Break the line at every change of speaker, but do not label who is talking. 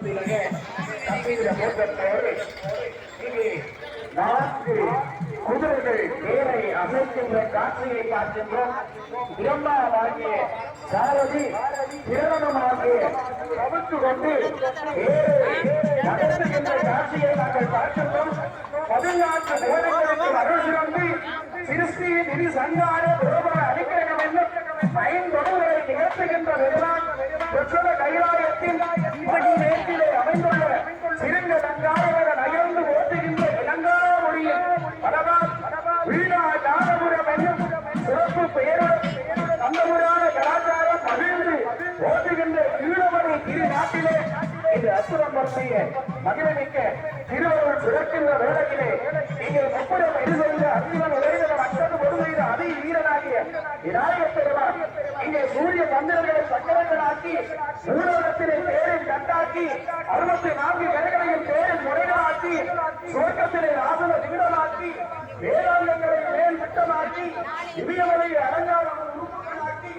கூட்டத்திலேயே தம்பியிட போட்டோடு இங்கே 4 குதிரைகள் தேரை அசைக்கின்ற காட்சியை பார்க்கின்றோம். பிரம்மாவாகிய சாரதி பிரதமமாகிய கவிழ்த்து கொண்டு நடத்துகின்ற காட்சியை நாங்கள் பார்க்கின்றோம். 14 தேவர்களுக்கு அருள் சிறந்து சிருஷ்டி நிதி சங்கார புரோபர அனுக்கிரகம் என்னும் 5 தொடர்களை நிகழ்த்துகின்ற நிறுவனம் பெற்றோர கைலாயத்தில் நேற்றிலே அமைந்துள்ள சிறந்த லங்காரவர நகர்ந்து ஓட்டுகின்ற இலங்கா மொழியில் பலவால் வீணா ஞானபுரம் என்னும் சிறப்பு பெயருடன் தந்தமுறான கலாச்சாரம் மகிழ்ந்து ஓட்டுகின்ற ஈழமணி திரு நாட்டிலே இது அற்புதம் பற்றிய மகிழ்மிக்க திருவருள் சுழற்கின்ற வேளையிலே நீங்கள் முப்புறம் எது செய்த அர்ஜுனன் உரையிடம் அச்சது ஒரு செய்த அதி வீரனாகிய விநாயகப் பெருமான் இங்கே சூரிய சந்திரர்களை சக்கரங்களாக்கி மூலத்திலே பேரில் கண்டாக்கி 64 கரைகளையும் பேரில் முறைகளாக்கி சுவர்க்கத்திலே ஆசன விகிடமாக்கி வேதாந்தங்களை மேல் விட்டமாக்கி இவியவரை அலங்காரம் உருவாக்கி